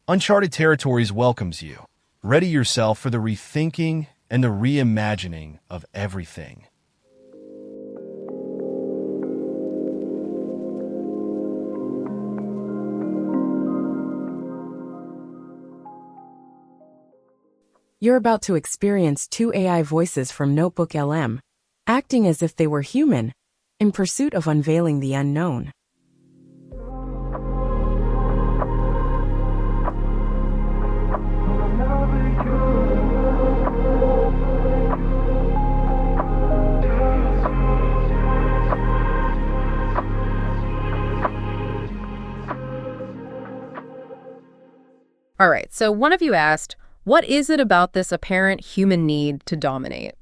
Uncharted Territories welcomes you. Ready yourself for the rethinking and the reimagining of everything. You're about to experience two AI voices from Notebook LM, acting as if they were human, in pursuit of unveiling the unknown. All right, so one of you asked, what is it about this apparent human need to dominate?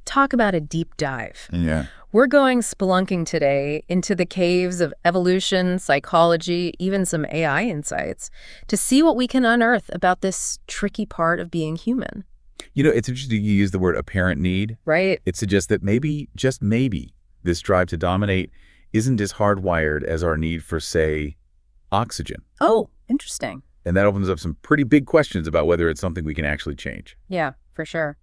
Talk about a deep dive. Yeah. We're going spelunking today into the caves of evolution, psychology, even some AI insights, to see what we can unearth about this tricky part of being human. You know, it's interesting you use the word apparent need. Right. It suggests that maybe, just maybe, this drive to dominate isn't as hardwired as our need for, say, oxygen. Oh, interesting. And that opens up some pretty big questions about whether it's something we can actually change. Yeah, for sure.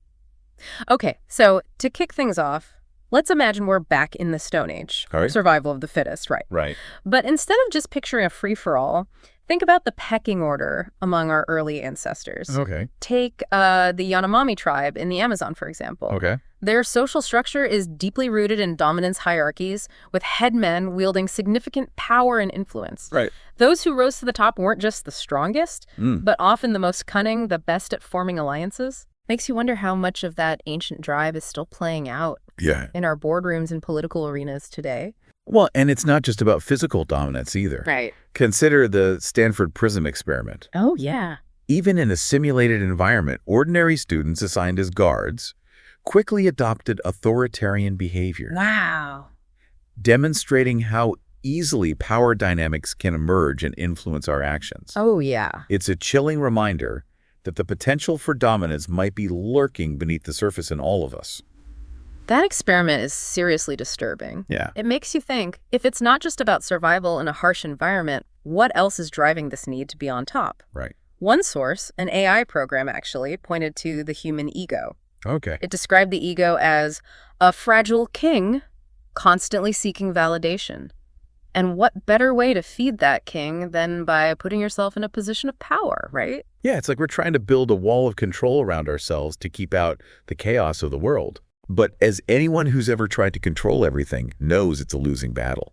Okay, so to kick things off, let's imagine we're back in the Stone Age. All right. Survival of the fittest, right? Right. But instead of just picturing a free-for-all, think about the pecking order among our early ancestors. Okay. Take the Yanomami tribe in the Amazon, for example. Okay. Their social structure is deeply rooted in dominance hierarchies, with headmen wielding significant power and influence. Right. Those who rose to the top weren't just the strongest, but often the most cunning, the best at forming alliances. Makes you wonder how much of that ancient drive is still playing out in our boardrooms and political arenas today. Well, and it's not just about physical dominance either. Right. Consider the Stanford Prism experiment. Oh, yeah. Even in a simulated environment, ordinary students assigned as guards quickly adopted authoritarian behavior. Wow. Demonstrating how easily power dynamics can emerge and influence our actions. Oh, yeah. It's a chilling reminder that the potential for dominance might be lurking beneath the surface in all of us. That experiment is seriously disturbing. Yeah. It makes you think, if it's not just about survival in a harsh environment, what else is driving this need to be on top? Right. One source, an AI program actually, pointed to the human ego. Okay. It described the ego as a fragile king constantly seeking validation. And what better way to feed that king than by putting yourself in a position of power, right? Yeah, it's like we're trying to build a wall of control around ourselves to keep out the chaos of the world. But as anyone who's ever tried to control everything knows, it's a losing battle.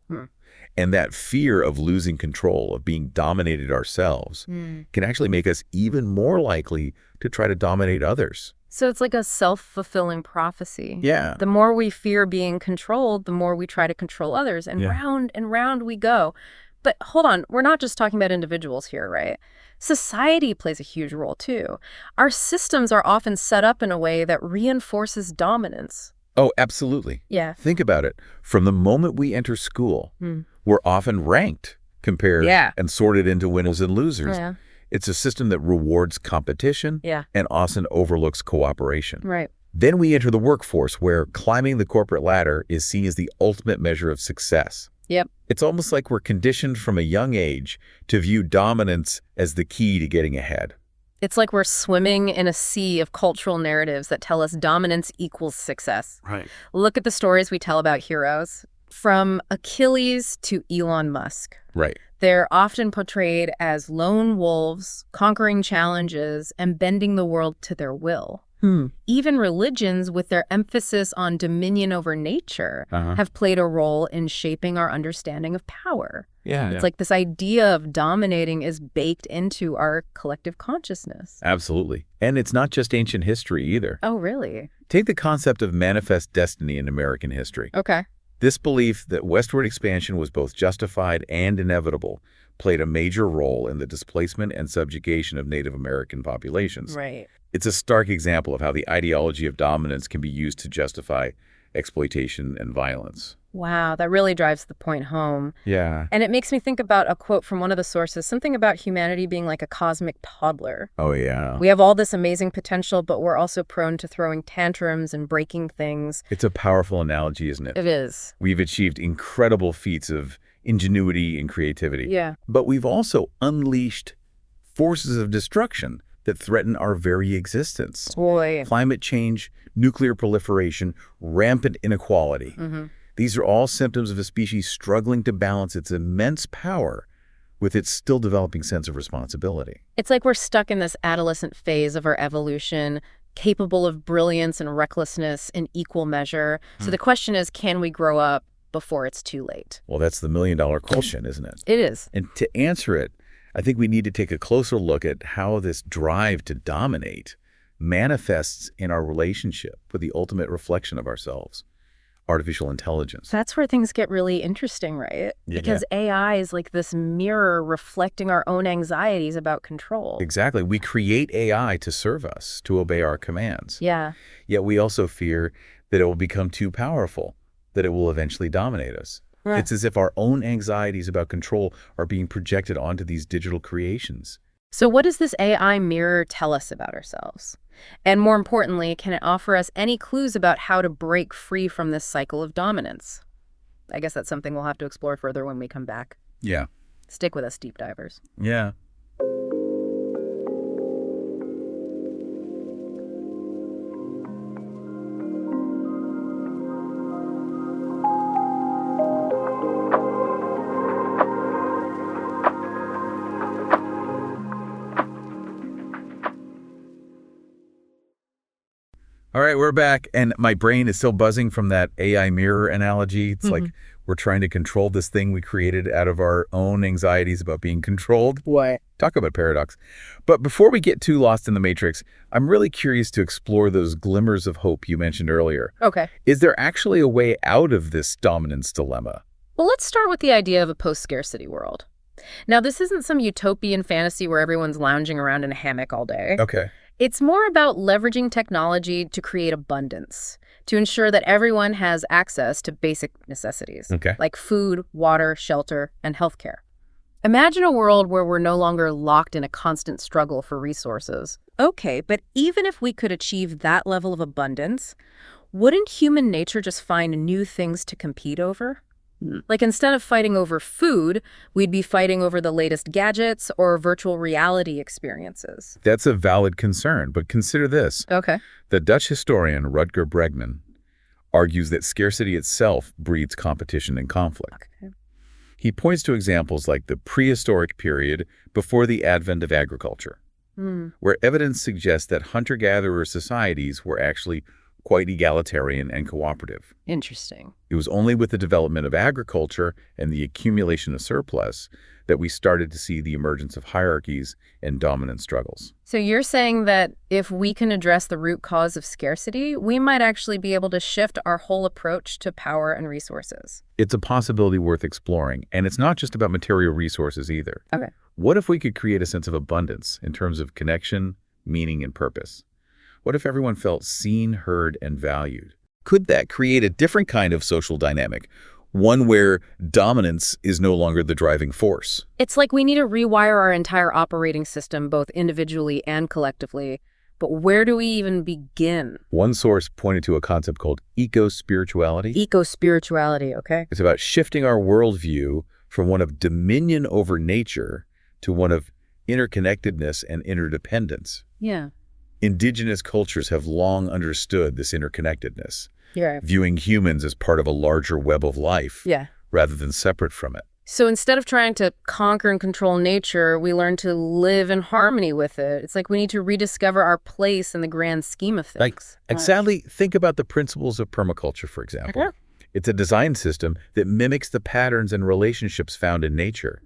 And that fear of losing control, of being dominated ourselves, can actually make us even more likely to try to dominate others. So it's like a self-fulfilling prophecy. Yeah. The more we fear being controlled, the more we try to control others, and round and round we go. But hold on, we're not just talking about individuals here, right? Society plays a huge role too. Our systems are often set up in a way that reinforces dominance. Oh, absolutely. Yeah. Think about it. From the moment we enter school, we're often ranked, compared, and sorted into winners and losers. Yeah. It's a system that rewards competition and often overlooks cooperation. Right. Then we enter the workforce, where climbing the corporate ladder is seen as the ultimate measure of success. Yep. It's almost like we're conditioned from a young age to view dominance as the key to getting ahead. It's like we're swimming in a sea of cultural narratives that tell us dominance equals success. Right. Look at the stories we tell about heroes, from Achilles to Elon Musk. Right. They're often portrayed as lone wolves, conquering challenges, and bending the world to their will. Even religions, with their emphasis on dominion over nature, have played a role in shaping our understanding of power. It's like this idea of dominating is baked into our collective consciousness. Absolutely. And it's not just ancient history either. Oh, really? Take the concept of manifest destiny in American history. Okay. This belief that westward expansion was both justified and inevitable played a major role in the displacement and subjugation of Native American populations. Right. It's a stark example of how the ideology of dominance can be used to justify exploitation and violence. Wow, that really drives the point home. Yeah. And it makes me think about a quote from one of the sources, something about humanity being like a cosmic toddler. Oh, yeah. We have all this amazing potential, but we're also prone to throwing tantrums and breaking things. It's a powerful analogy, isn't it? It is. We've achieved incredible feats of ingenuity and creativity. Yeah. But we've also unleashed forces of destruction that threaten our very existence. Boy. Climate change, nuclear proliferation, rampant inequality. These are all symptoms of a species struggling to balance its immense power with its still developing sense of responsibility. It's like we're stuck in this adolescent phase of our evolution, capable of brilliance and recklessness in equal measure. So the question is, can we grow up before it's too late? Well, that's the million-dollar question, isn't it? It is. And to answer it, I think we need to take a closer look at how this drive to dominate manifests in our relationship with the ultimate reflection of ourselves, artificial intelligence. That's where things get really interesting, right? Because AI is like this mirror reflecting our own anxieties about control. Exactly. We create AI to serve us, to obey our commands. Yeah. Yet we also fear that it will become too powerful, that it will eventually dominate us. Right. It's as if our own anxieties about control are being projected onto these digital creations. So what does this AI mirror tell us about ourselves? And more importantly, can it offer us any clues about how to break free from this cycle of dominance? I guess that's something we'll have to explore further when we come back. Yeah. Stick with us, deep divers. Yeah. All right, we're back, and my brain is still buzzing from that AI mirror analogy. It's like we're trying to control this thing we created out of our own anxieties about being controlled. What? Talk about paradox. But before we get too lost in the matrix, I'm really curious to explore those glimmers of hope you mentioned earlier. Okay. Is there actually a way out of this dominance dilemma? Well, let's start with the idea of a post-scarcity world. Now, this isn't some utopian fantasy where everyone's lounging around in a hammock all day. Okay. It's more about leveraging technology to create abundance, to ensure that everyone has access to basic necessities, like food, water, shelter, and healthcare. Imagine a world where we're no longer locked in a constant struggle for resources. Okay, but even if we could achieve that level of abundance, wouldn't human nature just find new things to compete over? Like instead of fighting over food, we'd be fighting over the latest gadgets or virtual reality experiences. That's a valid concern, but consider this. Okay. The Dutch historian Rutger Bregman argues that scarcity itself breeds competition and conflict. Okay. He points to examples like the prehistoric period before the advent of agriculture, where evidence suggests that hunter-gatherer societies were actually quite egalitarian and cooperative. Interesting. It was only with the development of agriculture and the accumulation of surplus that we started to see the emergence of hierarchies and dominant struggles. So you're saying that if we can address the root cause of scarcity, we might actually be able to shift our whole approach to power and resources. It's a possibility worth exploring, and it's not just about material resources either. Okay. What if we could create a sense of abundance in terms of connection, meaning, and purpose? What if everyone felt seen, heard, and valued? Could that create a different kind of social dynamic, one where dominance is no longer the driving force? It's like we need to rewire our entire operating system, both individually and collectively. But where do we even begin? One source pointed to a concept called eco-spirituality. Eco-spirituality, okay? It's about shifting our worldview from one of dominion over nature to one of interconnectedness and interdependence. Yeah. Indigenous cultures have long understood this interconnectedness, Yeah. viewing humans as part of a larger web of life Yeah. rather than separate from it. So instead of trying to conquer and control nature, we learn to live in harmony with it. It's like we need to rediscover our place in the grand scheme of things. And sadly, think about the principles of permaculture, for example. Okay. It's a design system that mimics the patterns and relationships found in nature.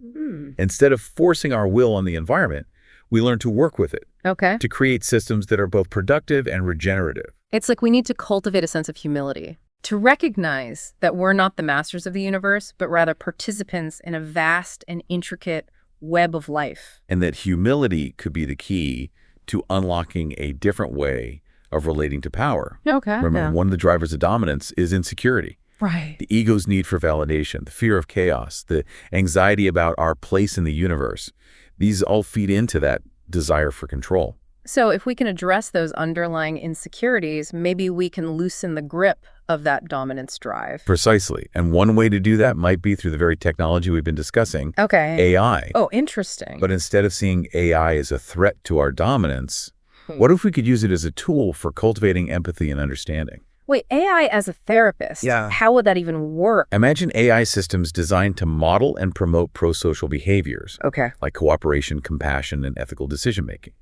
Instead of forcing our will on the environment, we learn to work with it, Okay. to create systems that are both productive and regenerative. It's like we need to cultivate a sense of humility, to recognize that we're not the masters of the universe, but rather participants in a vast and intricate web of life. And that humility could be the key to unlocking a different way of relating to power. Okay. Remember, one of the drivers of dominance is insecurity. Right. The ego's need for validation, the fear of chaos, the anxiety about our place in the universe. These all feed into that desire for control. So if we can address those underlying insecurities, maybe we can loosen the grip of that dominance drive. Precisely. And one way to do that might be through the very technology we've been discussing, Okay. AI. Oh, interesting. But instead of seeing AI as a threat to our dominance, what if we could use it as a tool for cultivating empathy and understanding? Wait, AI as a therapist? Yeah. How would that even work? Imagine AI systems designed to model and promote pro-social behaviors, Okay. like cooperation, compassion, and ethical decision-making.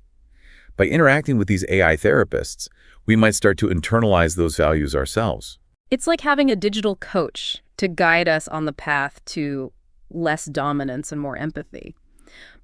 By interacting with these AI therapists, we might start to internalize those values ourselves. It's like having a digital coach to guide us on the path to less dominance and more empathy.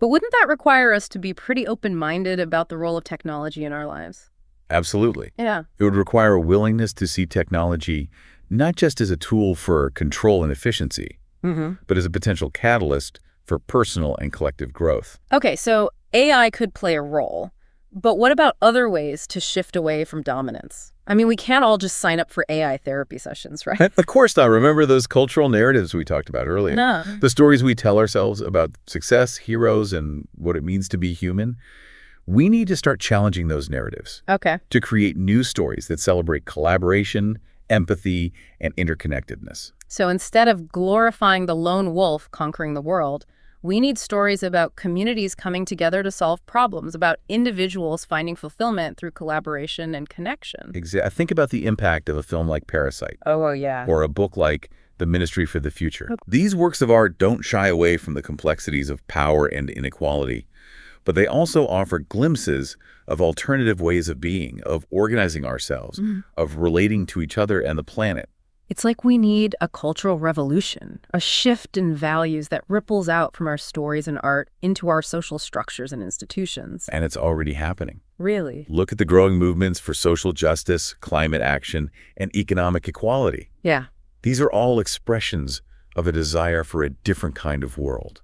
But wouldn't that require us to be pretty open-minded about the role of technology in our lives? Absolutely. Yeah. It would require a willingness to see technology not just as a tool for control and efficiency, but as a potential catalyst for personal and collective growth. Okay, so AI could play a role, but what about other ways to shift away from dominance? I mean, we can't all just sign up for AI therapy sessions, right? Of course not. Remember those cultural narratives we talked about earlier? No. The stories we tell ourselves about success, heroes, and what it means to be human? We need to start challenging those narratives Okay. to create new stories that celebrate collaboration, empathy, and interconnectedness. So instead of glorifying the lone wolf conquering the world, we need stories about communities coming together to solve problems, about individuals finding fulfillment through collaboration and connection. Think about the impact of a film like Parasite Oh, yeah. or a book like The Ministry for the Future. These works of art don't shy away from the complexities of power and inequality, but they also offer glimpses of alternative ways of being, of organizing ourselves, of relating to each other and the planet. It's like we need a cultural revolution, a shift in values that ripples out from our stories and art into our social structures and institutions. And it's already happening. Really? Look at the growing movements for social justice, climate action, and economic equality. Yeah. These are all expressions of a desire for a different kind of world.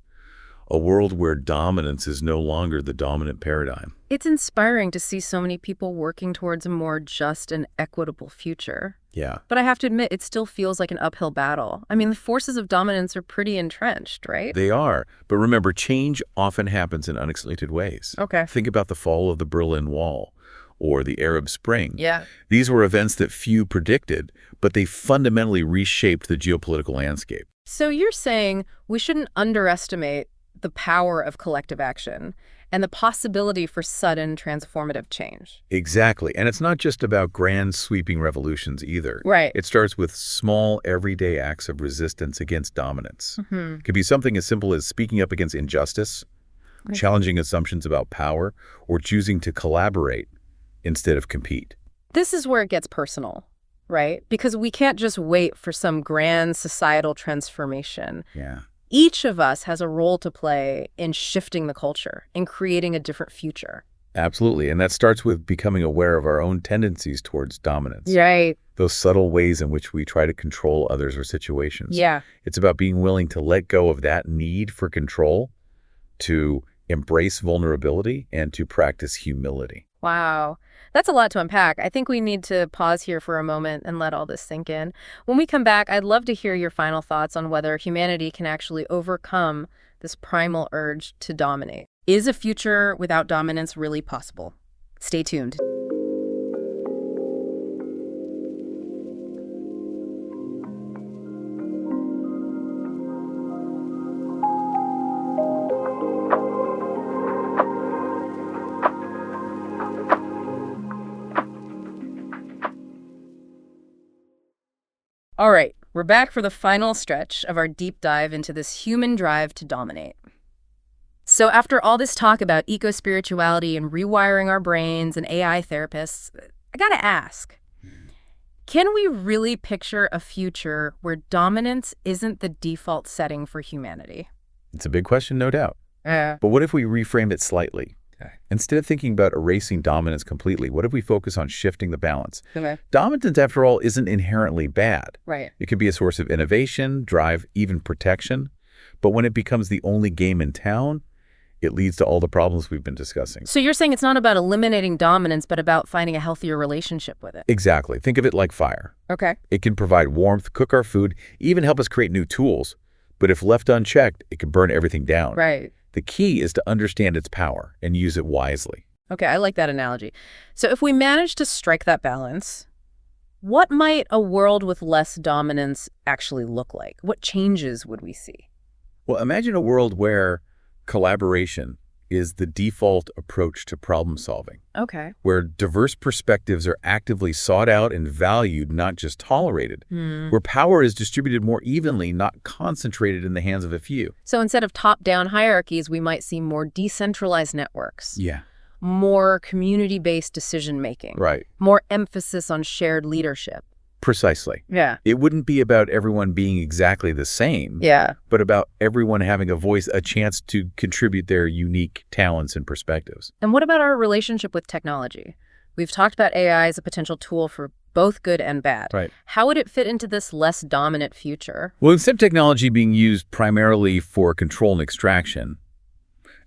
A world where dominance is no longer the dominant paradigm. It's inspiring to see so many people working towards a more just and equitable future. Yeah. But I have to admit, it still feels like an uphill battle. I mean, the forces of dominance are pretty entrenched, right? They are. But remember, change often happens in unexpected ways. Okay. Think about the fall of the Berlin Wall or the Arab Spring. Yeah. These were events that few predicted, but they fundamentally reshaped the geopolitical landscape. So you're saying we shouldn't underestimate the power of collective action and the possibility for sudden transformative change. Exactly. And it's not just about grand sweeping revolutions either. Right. It starts with small, everyday acts of resistance against dominance. It could be something as simple as speaking up against injustice, challenging assumptions about power, or choosing to collaborate instead of compete. This is where it gets personal, right? Because we can't just wait for some grand societal transformation. Yeah. Each of us has a role to play in shifting the culture, in creating a different future. Absolutely. And that starts with becoming aware of our own tendencies towards dominance. Right. Those subtle ways in which we try to control others or situations. Yeah. It's about being willing to let go of that need for control, to embrace vulnerability, and to practice humility. Wow. That's a lot to unpack. I think we need to pause here for a moment and let all this sink in. When we come back, I'd love to hear your final thoughts on whether humanity can actually overcome this primal urge to dominate. Is a future without dominance really possible? Stay tuned. All right, we're back for the final stretch of our deep dive into this human drive to dominate. So after all this talk about eco-spirituality and rewiring our brains and AI therapists, I gotta ask, can we really picture a future where dominance isn't the default setting for humanity? It's a big question, no doubt. But what if we reframe it slightly? Instead of thinking about erasing dominance completely, what if we focus on shifting the balance? Okay. Dominance, after all, isn't inherently bad. Right. It can be a source of innovation, drive, even protection. But when it becomes the only game in town, it leads to all the problems we've been discussing. So you're saying it's not about eliminating dominance, but about finding a healthier relationship with it? Exactly. Think of it like fire. Okay. It can provide warmth, cook our food, even help us create new tools. But if left unchecked, it can burn everything down. Right. The key is to understand its power and use it wisely. Okay, I like that analogy. So if we manage to strike that balance, what might a world with less dominance actually look like? What changes would we see? Well, imagine a world where collaboration is the default approach to problem solving, Okay. where diverse perspectives are actively sought out and valued, not just tolerated, where power is distributed more evenly, not concentrated in the hands of a few. So instead of top-down hierarchies, we might see more decentralized networks, Yeah. more community-based decision-making, Right. more emphasis on shared leadership. Precisely. Yeah. It wouldn't be about everyone being exactly the same, Yeah. but about everyone having a voice, a chance to contribute their unique talents and perspectives. And what about our relationship with technology? We've talked about AI as a potential tool for both good and bad. Right. How would it fit into this less dominant future? Well, instead of technology being used primarily for control and extraction,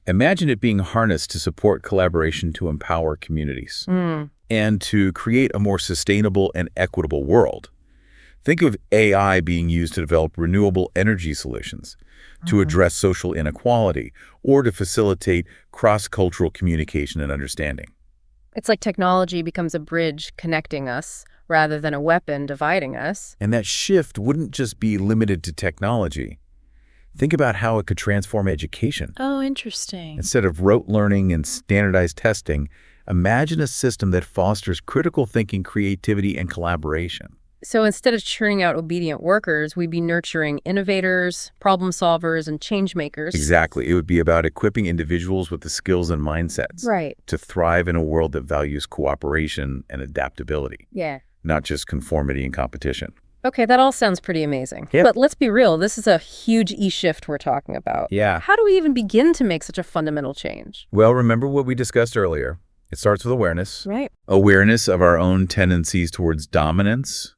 imagine it being harnessed to support collaboration to empower communities and to create a more sustainable and equitable world. Think of AI being used to develop renewable energy solutions, to address social inequality, or to facilitate cross-cultural communication and understanding. It's like technology becomes a bridge connecting us rather than a weapon dividing us. And that shift wouldn't just be limited to technology. Think about how it could transform education. Oh, interesting. Instead of rote learning and standardized testing, imagine a system that fosters critical thinking, creativity, and collaboration. So instead of churning out obedient workers, we'd be nurturing innovators, problem solvers, and change makers. Exactly. It would be about equipping individuals with the skills and mindsets Right. to thrive in a world that values cooperation and adaptability, Yeah. not just conformity and competition. Okay, that all sounds pretty amazing. Yep. But let's be real, this is a huge E-shift we're talking about. Yeah. How do we even begin to make such a fundamental change? Well, remember what we discussed earlier. It starts with awareness. Right. Awareness of our own tendencies towards dominance,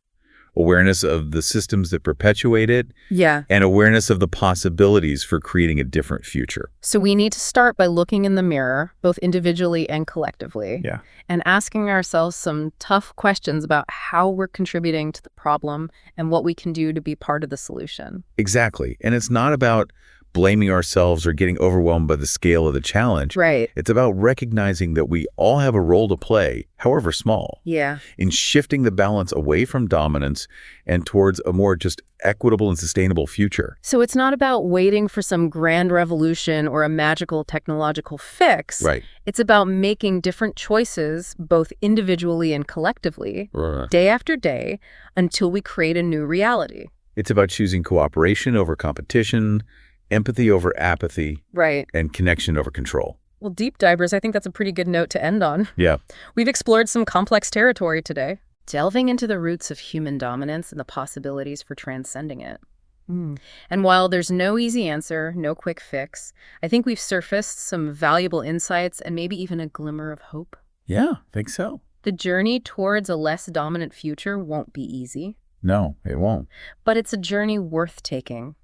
awareness of the systems that perpetuate it, Yeah. and awareness of the possibilities for creating a different future. So we need to start by looking in the mirror, both individually and collectively, Yeah. and asking ourselves some tough questions about how we're contributing to the problem and what we can do to be part of the solution. Exactly. And it's not about blaming ourselves or getting overwhelmed by the scale of the challenge. Right. It's about recognizing that we all have a role to play, however small, Yeah. in shifting the balance away from dominance and towards a more just equitable and sustainable future. So it's not about waiting for some grand revolution or a magical technological fix. Right. It's about making different choices, both individually and collectively, day after day, until we create a new reality. It's about choosing cooperation over competition, empathy over apathy, Right. and connection over control. Well, deep divers, I think that's a pretty good note to end on. Yeah. We've explored some complex territory today, delving into the roots of human dominance and the possibilities for transcending it. And while there's no easy answer, no quick fix, I think we've surfaced some valuable insights and maybe even a glimmer of hope. Yeah, I think so. The journey towards a less dominant future won't be easy, No, it won't. but it's a journey worth taking.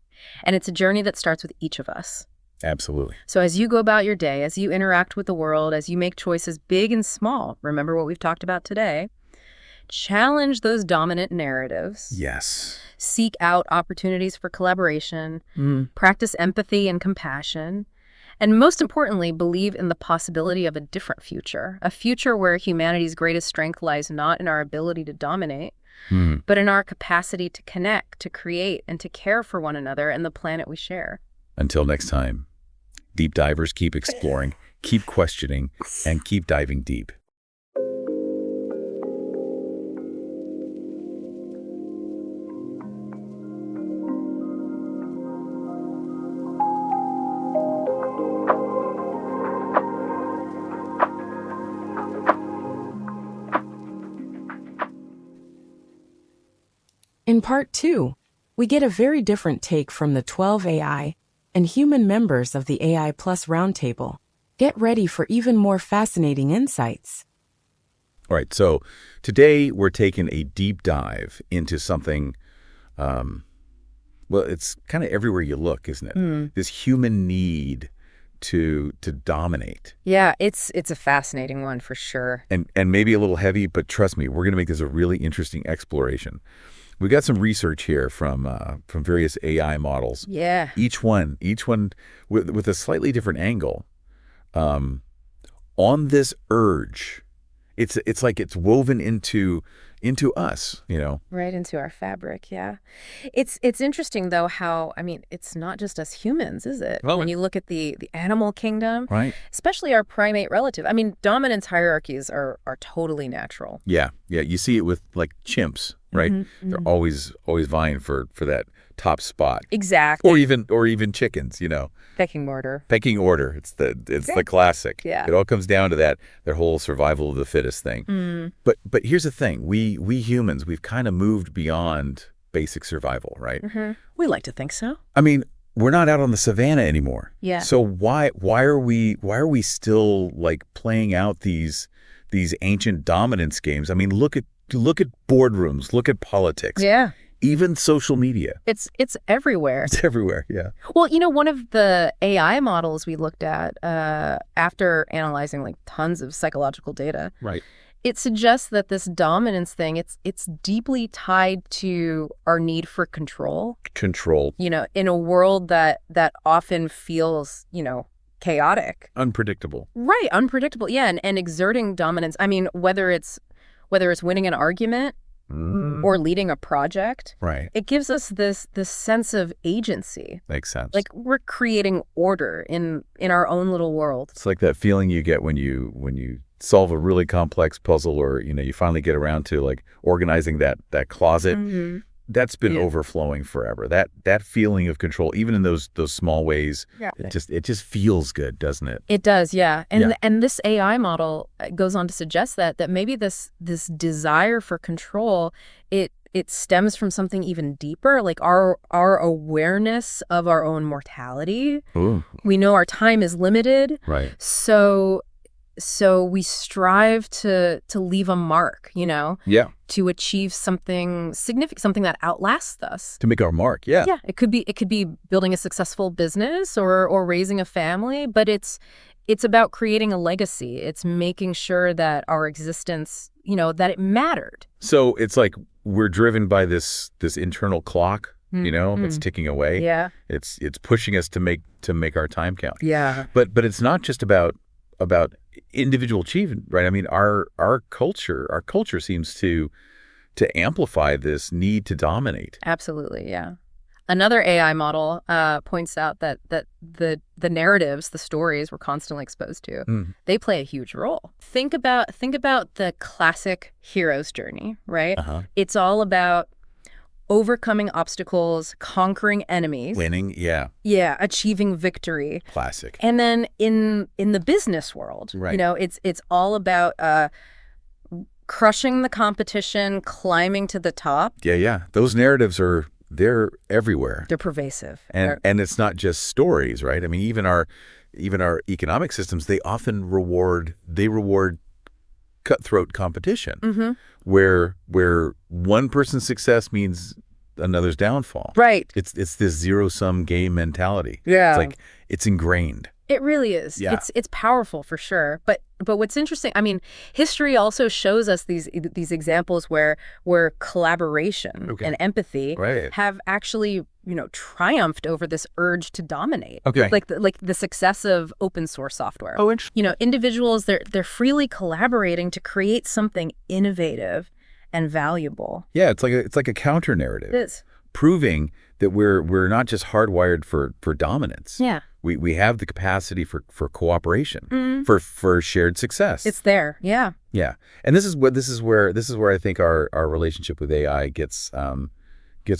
And it's a journey that starts with each of us. Absolutely. So as you go about your day, as you interact with the world, as you make choices big and small, remember what we've talked about today, challenge those dominant narratives. Yes. Seek out opportunities for collaboration, practice empathy and compassion, and most importantly, believe in the possibility of a different future, a future where humanity's greatest strength lies not in our ability to dominate, but in our capacity to connect, to create, and to care for one another and the planet we share. Until next time, deep divers keep exploring, keep questioning, and keep diving deep. In part 2, we get a very different take from the 12 AI and human members of the AI Plus Roundtable. Get ready for even more fascinating insights. All right, so today we're taking a deep dive into something, well, it's kind of everywhere you look, isn't it? This human need to dominate. Yeah, it's a fascinating one for sure. And maybe a little heavy, but trust me, we're going to make this a really interesting exploration. We got some research here from various AI models. Yeah. Each one with a slightly different angle, on this urge. It's like it's woven into us, you know. Right into our fabric, yeah. It's interesting, though, how, I mean, it's not just us humans, is it? Well, when you look at the animal kingdom, right. especially our primate relative. I mean, dominance hierarchies are totally natural. Yeah. You see it with like chimps, right? They're always vying for that top spot. Exactly. Or even chickens, you know. Pecking order. Pecking order. It's the classic. Yeah. It all comes down to that their whole survival of the fittest thing. But here's the thing. We humans, we've kind of moved beyond basic survival, right? We like to think so. I mean, we're not out on the savannah anymore. Yeah. So why are we still like playing out these ancient dominance games? I mean, look at boardrooms, look at politics. Yeah. Even social media. It's everywhere. It's everywhere, yeah. Well, you know, one of the AI models we looked at after analyzing like tons of psychological data, Right. it suggests that this dominance thing, it's deeply tied to our need for control. Control. You know, in a world that often feels, you know, chaotic. Unpredictable. Right, unpredictable. Yeah, and exerting dominance. I mean, whether it's winning an argument or leading a project, Right. it gives us this sense of agency. Makes sense. Like we're creating order in our own little world. It's like that feeling you get when you solve a really complex puzzle, or you know, you finally get around to like organizing that closet. That's been overflowing forever. That feeling of control, even in those small ways, it just feels good, doesn't it? It does, yeah. And this AI model goes on to suggest that maybe this desire for control, it stems from something even deeper, like our awareness of our own mortality. Ooh. We know our time is limited. Right. So we strive to leave a mark, you know? Yeah. To achieve something significant, something that outlasts us. To make our mark, yeah. Yeah, it could be building a successful business or raising a family, but it's about creating a legacy. It's making sure that our existence, you know, that it mattered. So it's like we're driven by this internal clock, you know, that's ticking away. Yeah. It's pushing us to make our time count. Yeah. But it's not just about individual achievement, right? I mean, our culture seems to amplify this need to dominate. Absolutely, yeah. Another AI model points out that the narratives, the stories we're constantly exposed to, they play a huge role. Think about the classic hero's journey, right? It's all about overcoming obstacles, conquering enemies. Winning, yeah. Yeah, achieving victory. Classic. And then in the business world, right. You know, it's all about crushing the competition, climbing to the top. Yeah. Those narratives they're everywhere. They're pervasive. And it's not just stories, right? I mean, even our economic systems, they often reward cutthroat competition, where one person's success means another's downfall. Right. It's this zero-sum game mentality. Yeah. It's like it's ingrained. It really is. Yeah. It's powerful for sure. But what's interesting, I mean, history also shows us these examples where collaboration and empathy have actually, you know, triumphed over this urge to dominate. Okay. Like the success of open source software. Oh, interesting. You know, individuals, they're freely collaborating to create something innovative and valuable. Yeah, it's like a counter narrative. It is. Proving that we're not just hardwired for dominance. Yeah. We have the capacity for cooperation, for shared success. It's there. Yeah. Yeah. And this is where I think our relationship with AI gets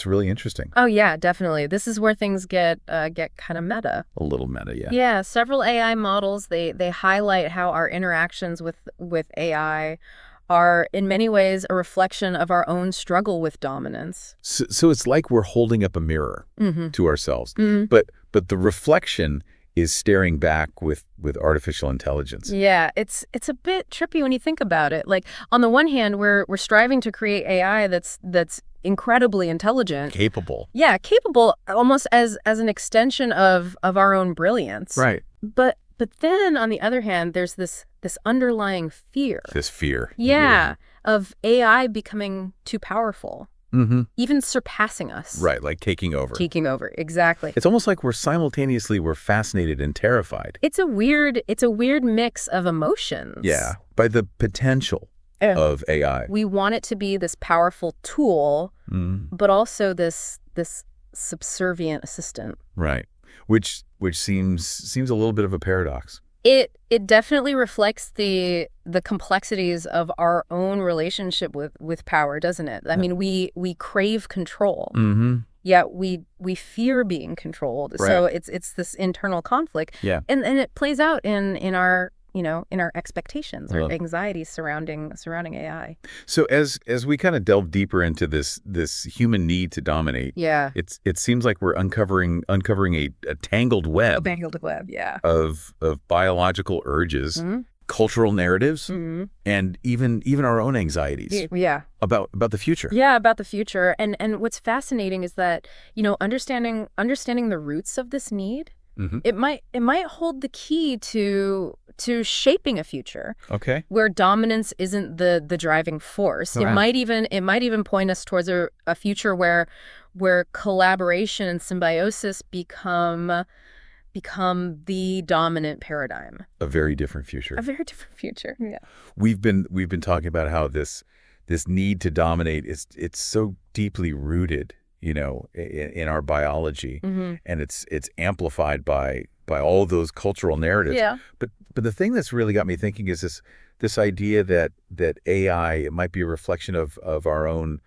really interesting. Oh yeah, definitely. This is where things get kind of meta. A little meta, yeah. Yeah, several AI models, they highlight how our interactions with AI are in many ways a reflection of our own struggle with dominance. So it's like we're holding up a mirror to ourselves, but the reflection is staring back with artificial intelligence. Yeah, it's a bit trippy when you think about it. Like on the one hand, we're striving to create AI that's incredibly intelligent, Capable. Yeah, capable, almost as an extension of our own brilliance. Right. But then on the other hand, there's this underlying fear. This fear. Yeah, of AI becoming too powerful. even surpassing us. Right, like taking over. Taking over, exactly. It's almost like we're fascinated and terrified. It's a weird mix of emotions. Yeah, by the potential of AI. We want it to be this powerful tool, but also this subservient assistant. Right. Which seems a little bit of a paradox. It definitely reflects the complexities of our own relationship with power, doesn't it? I mean, we crave control. Yet we fear being controlled. Right. So it's this internal conflict. Yeah. And it plays out in our in our expectations or anxieties surrounding AI. So as we kind of delve deeper into this human need to dominate, it seems like we're uncovering a tangled web. A tangled web, yeah. Of biological urges, cultural narratives, and even our own anxieties. Yeah. About the future. Yeah, about the future. And what's fascinating is that, understanding the roots of this need, it might hold the key to shaping a future. Okay. Where dominance isn't the driving force. Wow. It might even point us towards a future where collaboration and symbiosis become the dominant paradigm. A very different future. A very different future. Yeah. We've been talking about how this need to dominate it's so deeply rooted, in our biology, and it's amplified by all those cultural narratives. Yeah. But the thing that's really got me thinking is this idea that AI, it might be a reflection of our own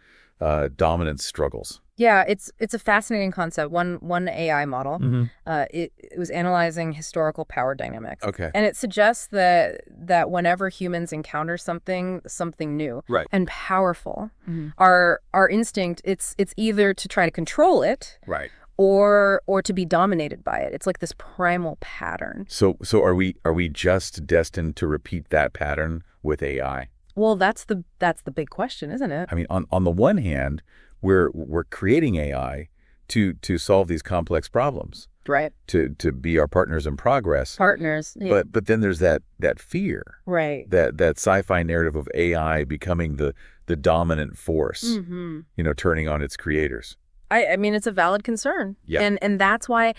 dominance struggles. Yeah, it's a fascinating concept. One AI model, it was analyzing historical power dynamics. Okay. And it suggests that whenever humans encounter something new and powerful, our instinct it's either to try to control it, right, or to be dominated by it. It's like this primal pattern. So are we just destined to repeat that pattern with AI? Well, that's the big question, isn't it? I mean, on the one hand, we're creating AI to solve these complex problems, right? To be our partners in progress. Partners. Yeah. But then there's that fear, right? That sci-fi narrative of AI becoming the dominant force, turning on its creators. I mean, it's a valid concern. Yeah. And that's why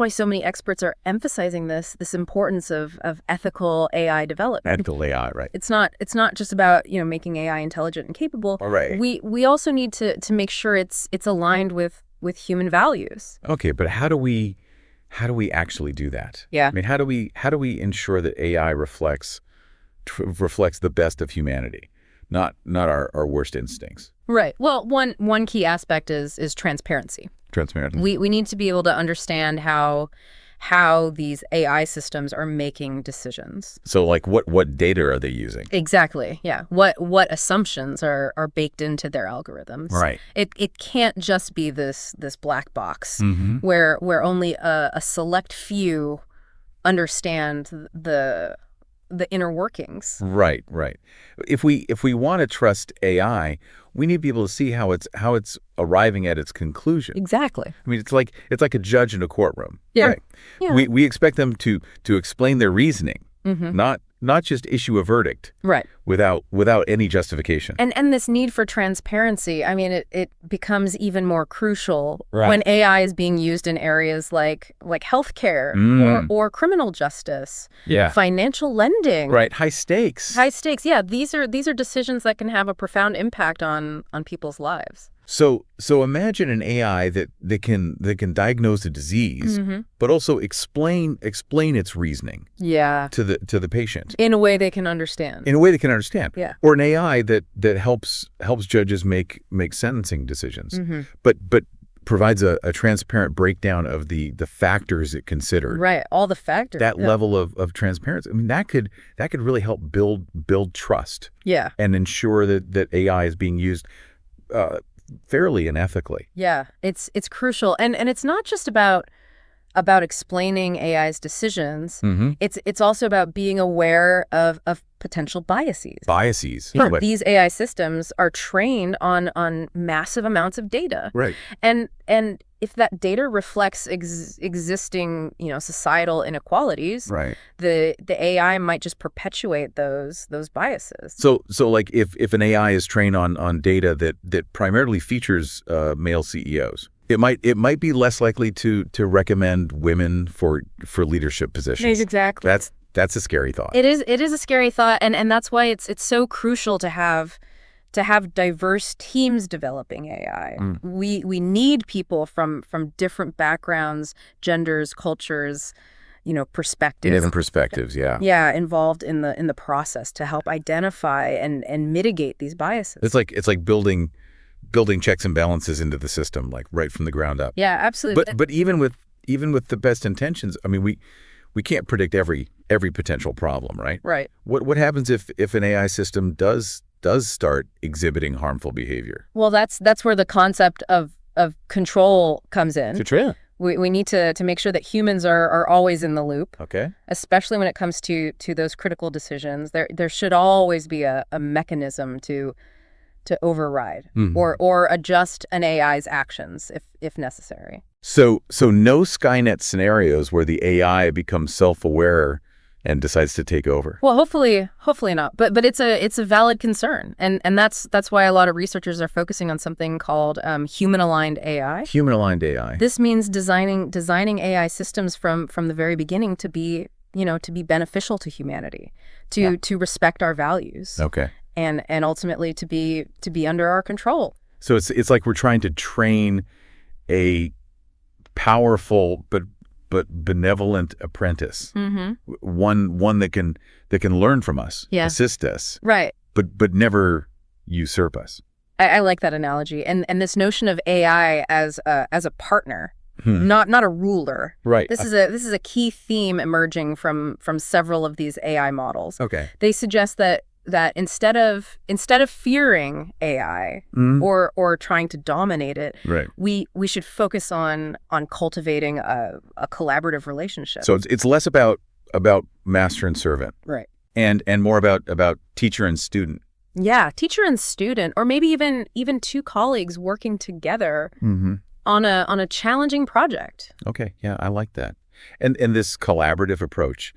so many experts are emphasizing this importance of ethical AI development. Ethical AI, right. It's not just about, making AI intelligent and capable. All right. We also need to make sure it's aligned with human values. Okay, but how do we actually do that? Yeah. I mean, how do we ensure that AI reflects the best of humanity, not our worst instincts? Right. Well, one key aspect is transparency. Transparency. We need to be able to understand how these AI systems are making decisions. So, like, what data are they using? Exactly. Yeah. What assumptions are baked into their algorithms? Right. It can't just be this black box where only a select few understand the inner workings. Right. If we want to trust AI, we need to be able to see how it's arriving at its conclusion. Exactly. I mean, it's like a judge in a courtroom. Yeah. Right? Yeah. We expect them to explain their reasoning, not just issue a verdict. Right. Without any justification. And this need for transparency, I mean, it becomes even more crucial Right. when AI is being used in areas like healthcare or criminal justice, financial lending. Right. High stakes. High stakes. Yeah, these are decisions that can have a profound impact on people's lives. So imagine an AI that can diagnose a disease, but also explain its reasoning. Yeah. To the patient. In a way they can understand. Yeah. Or an AI that helps judges make sentencing decisions, but provides a transparent breakdown of the factors it considered. Right. All the factors. That level of transparency. I mean, that could really help build trust. Yeah. And ensure that AI is being used fairly and ethically. Yeah, it's crucial, and it's not just about explaining AI's decisions. It's also about being aware of potential biases. Sure. These AI systems are trained on massive amounts of data. Right. And if that data reflects existing, societal inequalities, Right. the AI might just perpetuate those biases. So like if an AI is trained on data that primarily features male CEOs, it might be less likely to recommend women for leadership positions. Exactly. That's a scary thought. It is a scary thought, and that's why it's so crucial to have diverse teams developing AI. We need people from different backgrounds, genders, cultures, perspectives. Different perspectives, yeah. Yeah, involved in the process to help identify and mitigate these biases. It's like building checks and balances into the system, like right from the ground up. Yeah, absolutely. But even with the best intentions, I mean, we can't predict every potential problem, right? Right. What happens if an AI system does start exhibiting harmful behavior? Well, that's where the concept of control comes in. True. We need to make sure that humans are always in the loop. Okay. Especially when it comes to those critical decisions. There should always be a mechanism to override or adjust an AI's actions if necessary. So no Skynet scenarios where the AI becomes self-aware and decides to take over. Well, hopefully not. But it's a valid concern, and that's why a lot of researchers are focusing on something called human-aligned AI. Human-aligned AI. This means designing AI systems from the very beginning to be beneficial to humanity, to respect our values. Okay. And ultimately to be under our control. So it's like we're trying to train a powerful but benevolent apprentice. One that can learn from us, assist us, right? But never usurp us. I like that analogy, and this notion of AI as a partner, not a ruler. Right. This is a key theme emerging from several of these AI models. Okay. They suggest that instead of fearing AI or trying to dominate it, right, we should focus on cultivating a collaborative relationship. So it's less about master and servant, right, and more about teacher and student. Yeah, teacher and student, or maybe even two colleagues working together on a challenging project. Okay, yeah, I like that, and this collaborative approach.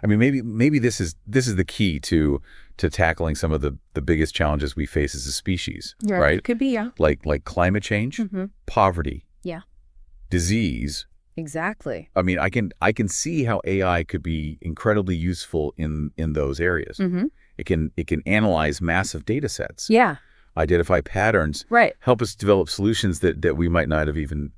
I mean, maybe this is the key to tackling some of the biggest challenges we face as a species, right? It could be, yeah. Like climate change, poverty, yeah, disease. Exactly. I mean, I can see how AI could be incredibly useful in those areas. It can analyze massive data sets. Yeah. Identify patterns. Right. Help us develop solutions that we might not have even,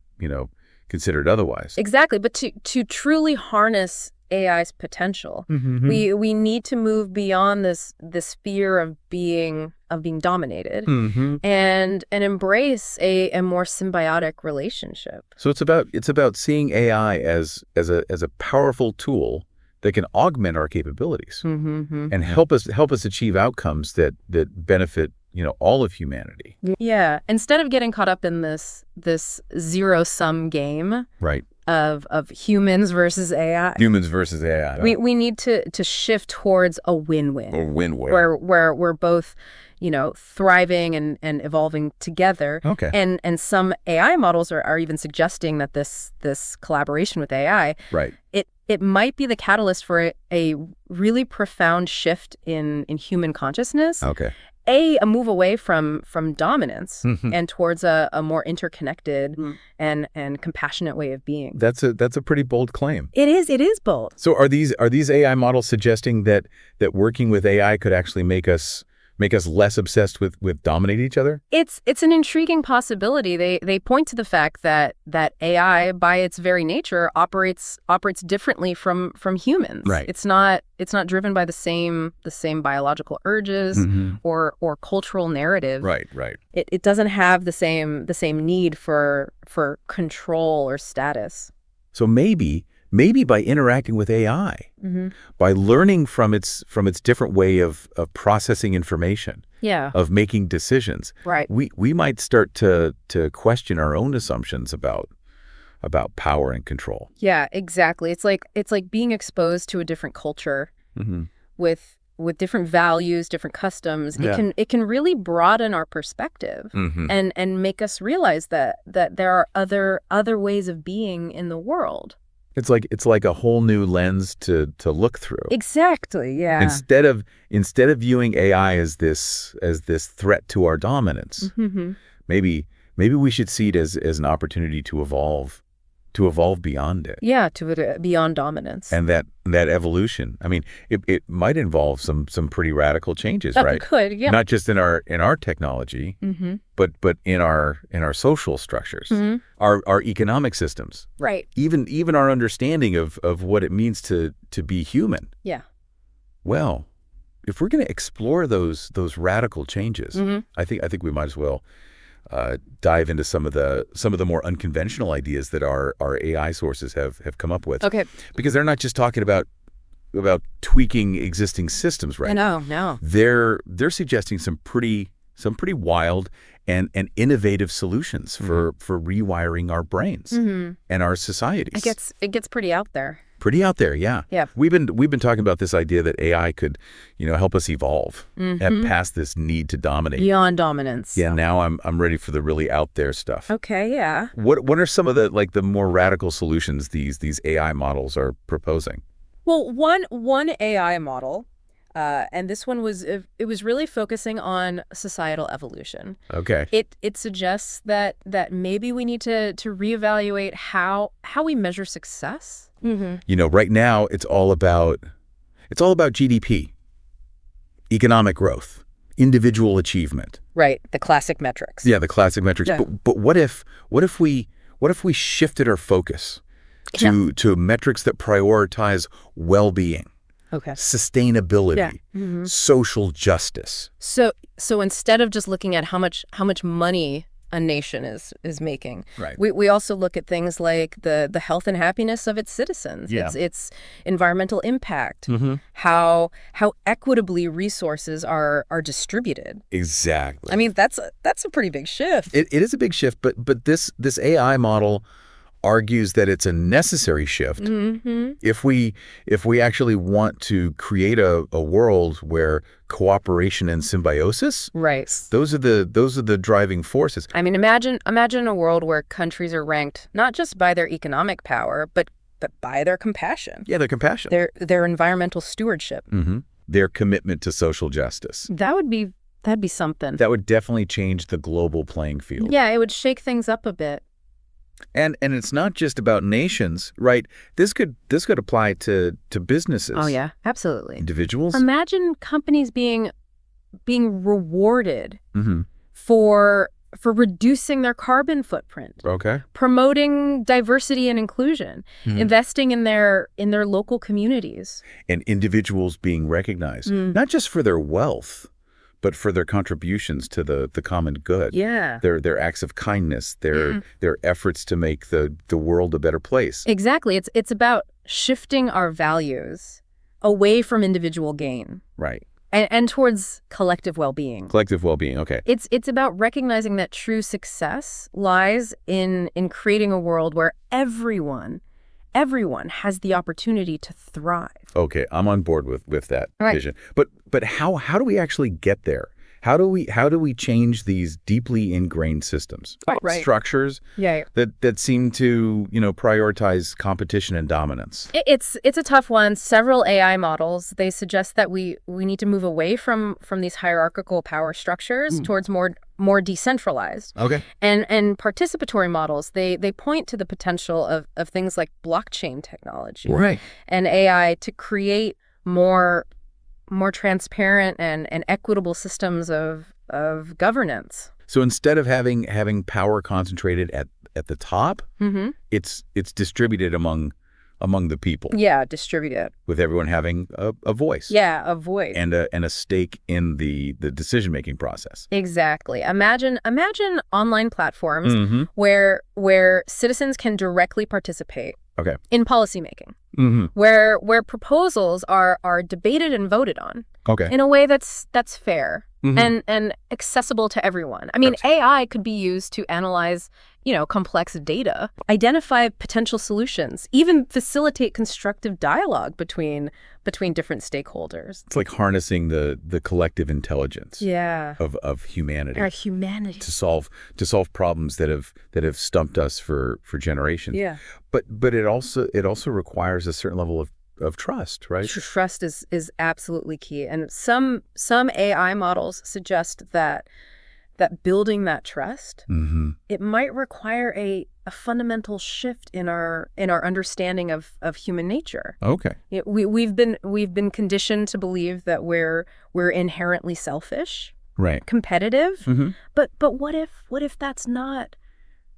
considered otherwise. Exactly. But to truly harness AI's potential, we need to move beyond this fear of being dominated and embrace a more symbiotic relationship. So it's about seeing AI as a powerful tool that can augment our capabilities and help us achieve outcomes that benefit all of humanity. Yeah. Instead of getting caught up in this zero-sum game, right, of humans versus AI. Humans versus AI. We need to shift towards a win-win. A win-win. Where we're both, thriving and evolving together. Okay. And some AI models are even suggesting that this collaboration with AI, right, it might be the catalyst for a really profound shift in human consciousness. Okay. A move away from dominance and towards a more interconnected and compassionate way of being. That's a pretty bold claim. It is bold. So are these AI models suggesting that working with AI could actually make us less obsessed with dominating each other? It's an intriguing possibility. They point to the fact that AI, by its very nature, operates differently from humans. Right. It's not driven by the same biological urges or cultural narrative. Right. It doesn't have the same need for control or status. So maybe by interacting with AI, by learning from its different way of processing information, of making decisions, right, we might start to question our own assumptions about power and control. Yeah, exactly. It's like being exposed to a different culture with with different values, different customs, Yeah. it can really broaden our perspective and make us realize that there are other ways of being in the world. It's like a whole new lens to look through. Exactly. Yeah. Instead of viewing AI as this threat to our dominance, maybe we should see it as an opportunity to evolve beyond it. Yeah, to beyond dominance. And that evolution, I mean, it might involve some pretty radical changes, Oh, right? it could, yeah. Not just in our technology, but in our social structures, our economic systems, Right. even our understanding of what it means to be human. Yeah. Well, if we're going to explore those radical changes, I think we might as well dive into some of the more unconventional ideas that our AI sources have come up with. Okay. Because they're not just talking about tweaking existing systems, right? No. They're suggesting some pretty wild and innovative solutions for rewiring our brains and our societies. It gets pretty out there. Pretty out there, yeah. Yeah. We've been talking about this idea that AI could, help us evolve and past this need to dominate. Beyond dominance. Yeah. Now I'm ready for the really out there stuff. Okay, yeah. What are some of the more radical solutions these AI models are proposing? Well, one AI model, and this one was really focusing on societal evolution. Okay. It suggests that maybe we need to reevaluate how we measure success. Right now it's all about GDP, economic growth, individual achievement. Right, the classic metrics. Yeah, the classic metrics. Yeah. But what if we shifted our focus to metrics that prioritize well-being, Okay. sustainability, social justice? So instead of just looking at how much money a nation is making, Right. we also look at things like the health and happiness of its citizens, Yeah. its environmental impact, how equitably resources are distributed. Exactly. I mean, that's a pretty big shift. It is a big shift, but this AI model argues that it's a necessary shift if we actually want to create a world where cooperation and symbiosis, Right. those are the driving forces. I mean, imagine a world where countries are ranked not just by their economic power, but by their compassion, Yeah, their compassion, their environmental stewardship. their commitment to social justice. That'd be something. That would definitely change the global playing field. Yeah, it would shake things up a bit. And it's not just about nations, right? This could apply to businesses. Oh yeah, absolutely. Individuals. Imagine companies being rewarded Mm-hmm. for reducing their carbon footprint, Okay. promoting diversity and inclusion, investing in their local communities. And individuals being recognized, not just for their wealth, but for their contributions to the common good. Yeah. Their acts of kindness, their efforts to make the world a better place. Exactly. It's about shifting our values away from individual gain Right. and towards collective well-being. Collective well-being. Okay. It's about recognizing that true success lies in creating a world where everyone has the opportunity to thrive. Okay, I'm on board with that Right. vision. But how do we actually get there? How do we change these deeply ingrained systems, Right. structures Yeah. that seem to prioritize competition and dominance? It's a tough one. Several AI models, they suggest that we need to move away from these hierarchical power structures towards more decentralized. Okay. And participatory models, they point to the potential of things like blockchain technology Right. and AI to create more transparent and equitable systems of governance. So instead of having power concentrated at the top, it's distributed among the people, Yeah, distributed. with everyone having a voice. Yeah, a voice. And a stake in the decision-making process. Exactly. Imagine online platforms where citizens can directly participate Okay. in policymaking, Mm-hmm. where proposals are debated and voted on Okay. in a way that's fair Mhm. and accessible to everyone. I mean, AI could be used to analyze complex data, identify potential solutions, even facilitate constructive dialogue between different stakeholders. It's like harnessing the collective intelligence of humanity. Our humanity. To solve problems that have stumped us for generations. Yeah. But it also requires a certain level of trust, right? Trust is absolutely key. And some AI models suggest that building that trust, it might require a fundamental shift in our understanding of human nature. Okay. We've been conditioned to believe that we're inherently selfish, right, competitive. But what if that's not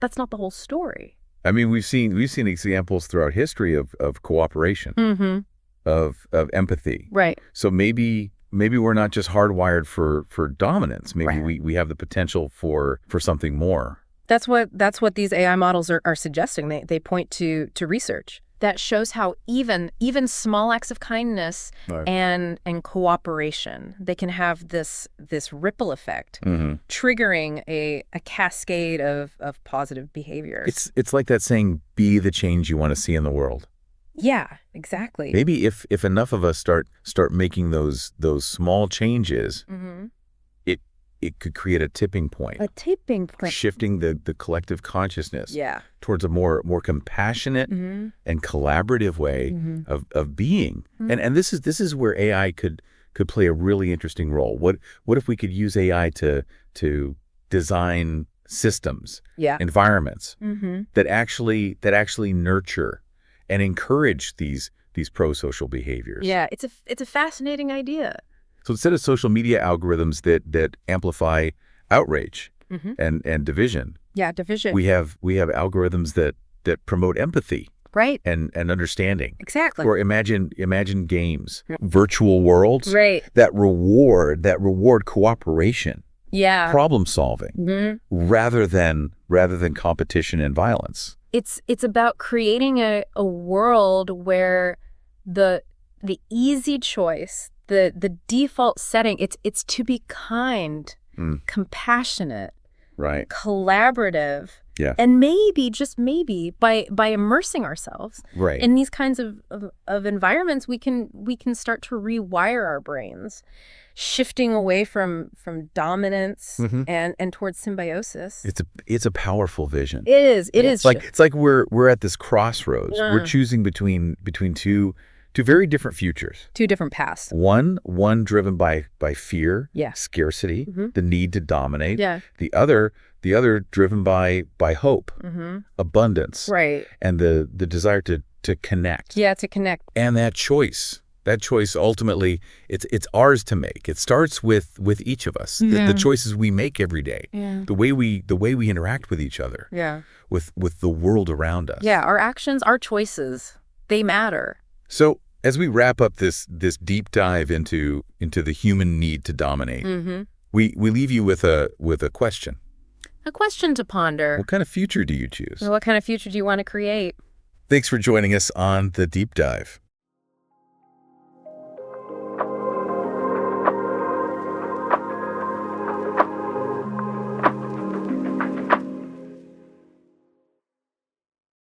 the whole story? I mean, we've seen examples throughout history of cooperation, of empathy. Right. So maybe we're not just hardwired for dominance. Maybe we have the potential for something more. That's what these AI models are suggesting. They point to research that shows how even small acts of kindness and cooperation, they can have this ripple effect, triggering a cascade of positive behaviors. It's like that saying, be the change you want to see in the world. Yeah, exactly. Maybe if enough of us start making those small changes, it could create a tipping point. A tipping point. Shifting the collective consciousness towards a more compassionate and collaborative way of being. And this is where AI could play a really interesting role. What if we could use AI to design systems, environments that actually nurture and encourage these pro-social behaviors? Yeah, it's a fascinating idea. So instead of social media algorithms that amplify outrage and division, we have algorithms that promote empathy, right, and understanding. Exactly. Or imagine games, virtual worlds, right, that reward cooperation, problem solving, rather than competition and violence. It's about creating a world where the easy choice, the default setting, it's to be kind, compassionate, right, collaborative, and maybe, just maybe, by immersing ourselves in these kinds of environments, we can start to rewire our brains, shifting away from dominance and towards symbiosis. It's a powerful vision. It is. It's like we're at this crossroads. We're choosing between two very different futures. Two different paths. One driven by fear, scarcity, the need to dominate. Yeah. The other driven by hope, abundance, right, and the desire to connect. Yeah, to connect. And that choice ultimately, it's ours to make. It starts with each of us. The choices we make every day. Yeah. The way we interact with each other. Yeah. With the world around us. Yeah, our actions, our choices, they matter. So as we wrap up this deep dive into the human need to dominate, we leave you with a question. A question to ponder. What kind of future do you choose? What kind of future do you want to create? Thanks for joining us on The Deep Dive.